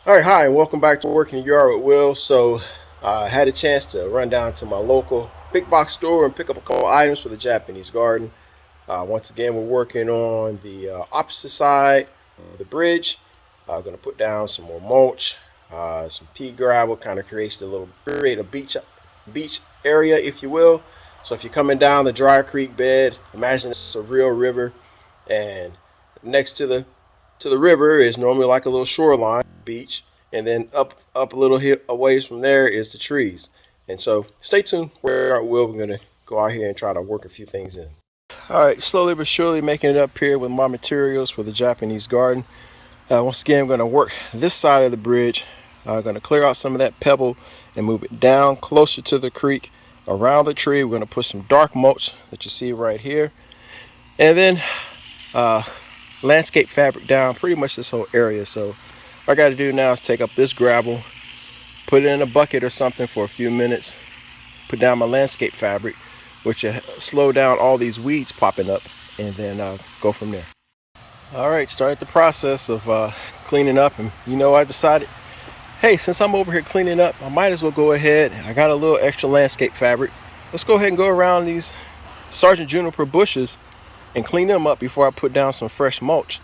All right, hi, and welcome back to Working the Yard with Will. So, I had a chance to run down to my local big box store and pick up a couple items for the Japanese garden. Once again, we're working on the opposite side of the bridge. I'm going to put down some more mulch, some pea gravel, kind of create a beach area, if you will. So, if you're coming down the dry creek bed, imagine it's a real river, and next to the river is normally like a little shoreline beach, and then up a little hill away from there is the trees. And so stay tuned. We're going to go out here and try to work a few things in. All right, slowly but surely making it up here with my materials for the Japanese garden. Once again, I'm going to work this side of the bridge. I'm going to clear out some of that pebble and move it down closer to the creek around the tree. We're going to put some dark mulch that you see right here, and then uh, landscape fabric down pretty much this whole area. So what I got to do now is take up this gravel, put it in a bucket or something for a few minutes, put down my landscape fabric, which will slow down all these weeds popping up, and then go from there. All right, started the process of cleaning up, and I decided, hey, since I'm over here cleaning up, I might as well go ahead. I got a little extra landscape fabric. Let's go ahead and go around these Sergeant Juniper bushes and clean them up before I put down some fresh mulch.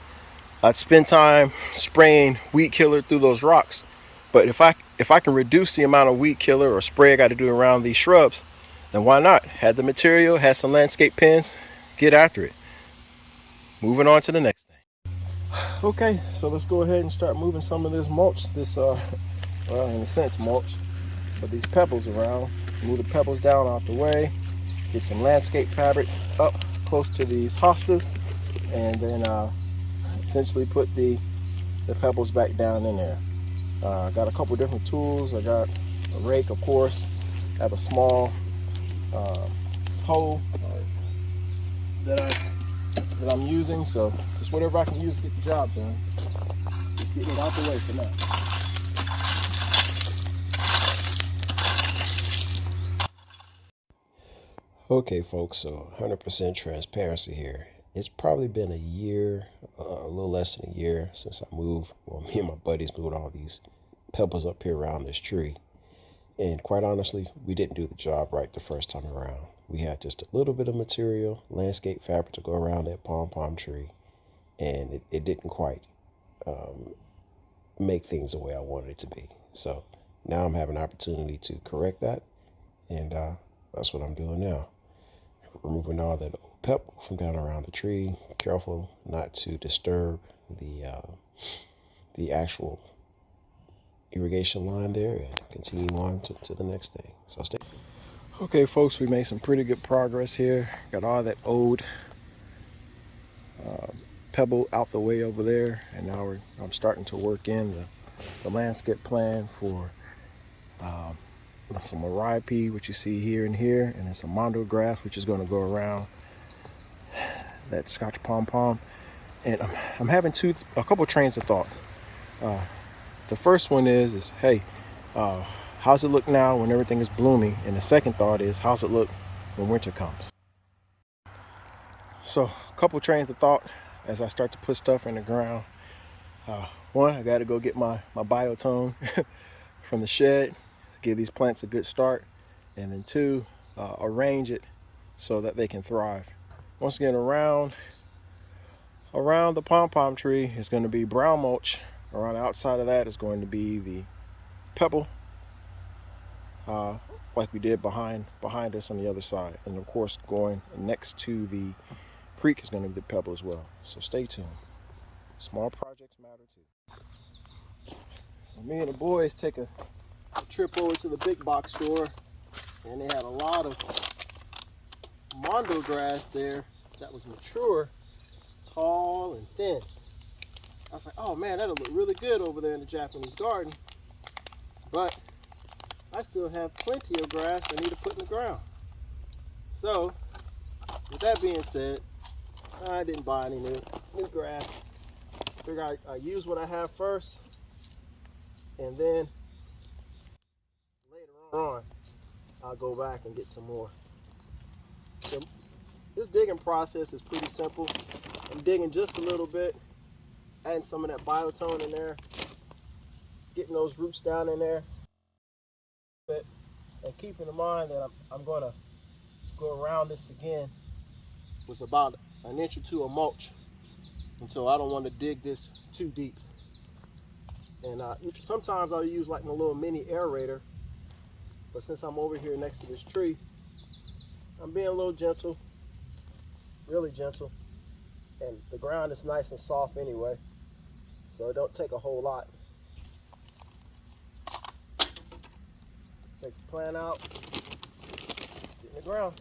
I'd spend time spraying weed killer through those rocks, but if I can reduce the amount of weed killer or spray I got to do around these shrubs, then why not? Had the material, had some landscape pins, get after it. Moving on to the next thing. Okay, so let's go ahead and start moving some of this mulch, well, in a sense mulch, but these pebbles around. Move the pebbles down off the way, get some landscape fabric up close to these hostas, and then essentially put the pebbles back down in there. I got a couple different tools. I got a rake, of course. I have a small hoe that I'm using. So just whatever I can use to get the job done. Just getting it out the way for now. Okay, folks. So 100% transparency here. It's probably been a year, a little less than a year since I moved. Well, me and my buddies moved all these pebbles up here around this tree. And quite honestly, we didn't do the job right the first time around. We had just a little bit of material, landscape fabric to go around that pom pom tree, and it didn't quite um, make things the way I wanted it to be. So now I'm having an opportunity to correct that, and that's what I'm doing now. Removing all that old pebble from down around the tree, careful not to disturb the actual irrigation line there, and continue on to the next thing. So stay. Okay, folks, we made some pretty good progress here. Got all that old uh, pebble out the way over there, and now I'm starting to work in the landscape plan for um, some Mariah which you see here and here, and then some mondo grass, which is going to go around that Scotch Pom Pom. And I'm having a couple trains of thought. Uh, the first one is hey, uh, how's it look now when everything is blooming? And the second thought is, how's it look when winter comes? So a couple trains of thought as I start to put stuff in the ground. One, I got to go get my biotone from the shed, give these plants a good start. And then two, arrange it so that they can thrive. Once again, around the pom pom tree is going to be brown mulch. Around the outside of that is going to be the pebble, like we did behind us on the other side. And of course, going next to the creek is going to be the pebble as well. So stay tuned. Small projects matter too. So me and the boys take a trip over to the big box store, and they had a lot of mondo grass there that was mature, tall and thin. I was like, oh man, that'll look really good over there in the Japanese garden. But I still have plenty of grass I need to put in the ground. So, with that being said, I didn't buy any new grass. Figure I use what I have first, and then later on I'll go back and get some more. So this digging process is pretty simple. I'm digging just a little bit, adding some of that biotone in there, getting those roots down in there. And keeping in mind that I'm going to go around this again with about an inch or two of mulch. And so I don't want to dig this too deep. And sometimes I'll use like my little mini aerator. But since I'm over here next to this tree, I'm being a little gentle, really gentle. And the ground is nice and soft anyway, so it don't take a whole lot. Take the plant out, get in the ground.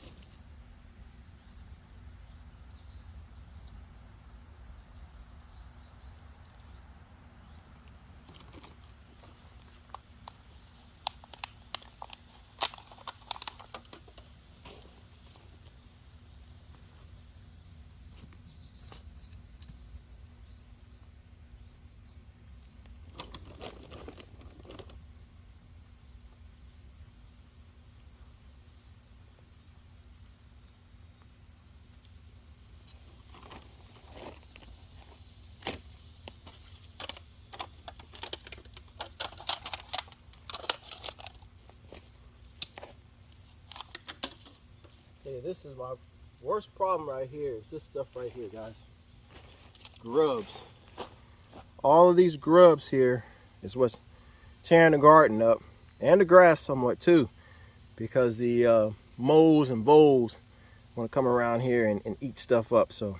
Hey, this is my worst problem right here, is this stuff right here, guys. Grubs. All of these grubs here is what's tearing the garden up, and the grass somewhat too, because the moles and voles want to come around here and eat stuff up. So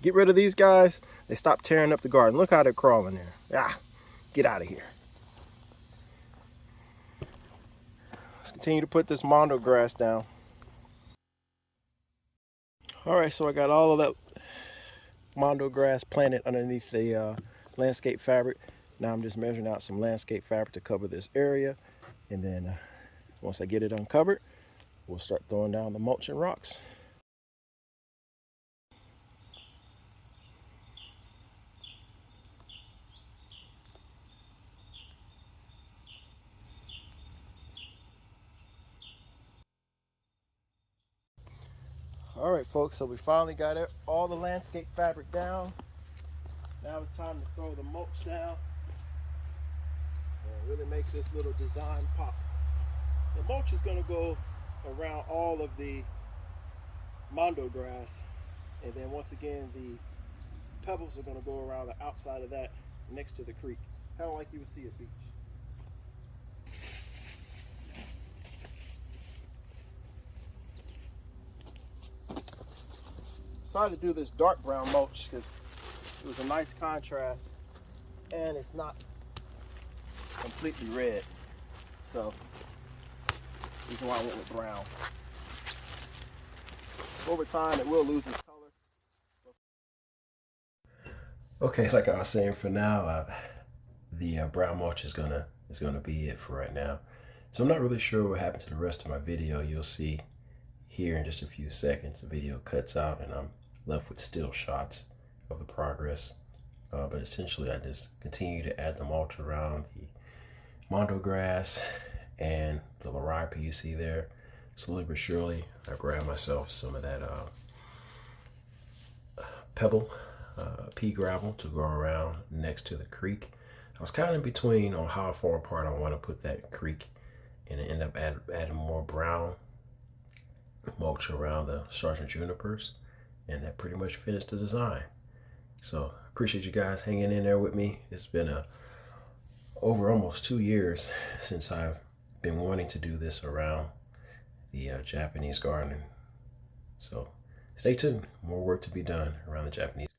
get rid of these guys. They stop tearing up the garden. Look how they're crawling there. Ah, get out of here. Let's continue to put this mondo grass down. All right, so I got all of that mondo grass planted underneath the landscape fabric. Now I'm just measuring out some landscape fabric to cover this area, and then once I get it uncovered, we'll start throwing down the mulch and rocks. All right, folks, so we finally got all the landscape fabric down. Now it's time to throw the mulch down and really make this little design pop. The mulch is going to go around all of the mondo grass, and then once again the pebbles are going to go around the outside of that next to the creek, kind of like you would see at beach. Decided to do this dark brown mulch because it was a nice contrast and it's not completely red. So, reason why I went with brown. Over time, it will lose its color. Okay, like I was saying, for now, the brown mulch is gonna be it for right now. So I'm not really sure what happened to the rest of my video. You'll see here in just a few seconds. The video cuts out and I'm left with still shots of the progress. But essentially, I just continue to add the mulch around the mondo grass and the laripa you see there. Slowly but surely, I grab myself some of that pebble, pea gravel to go around next to the creek. I was kind of in between on how far apart I want to put that creek, and I end up adding more brown mulch around the sergeant junipers, and that pretty much finished the design. So I appreciate you guys hanging in there with me. It's been over almost 2 years since I've been wanting to do this around the Japanese garden. So stay tuned, more work to be done around the Japanese garden.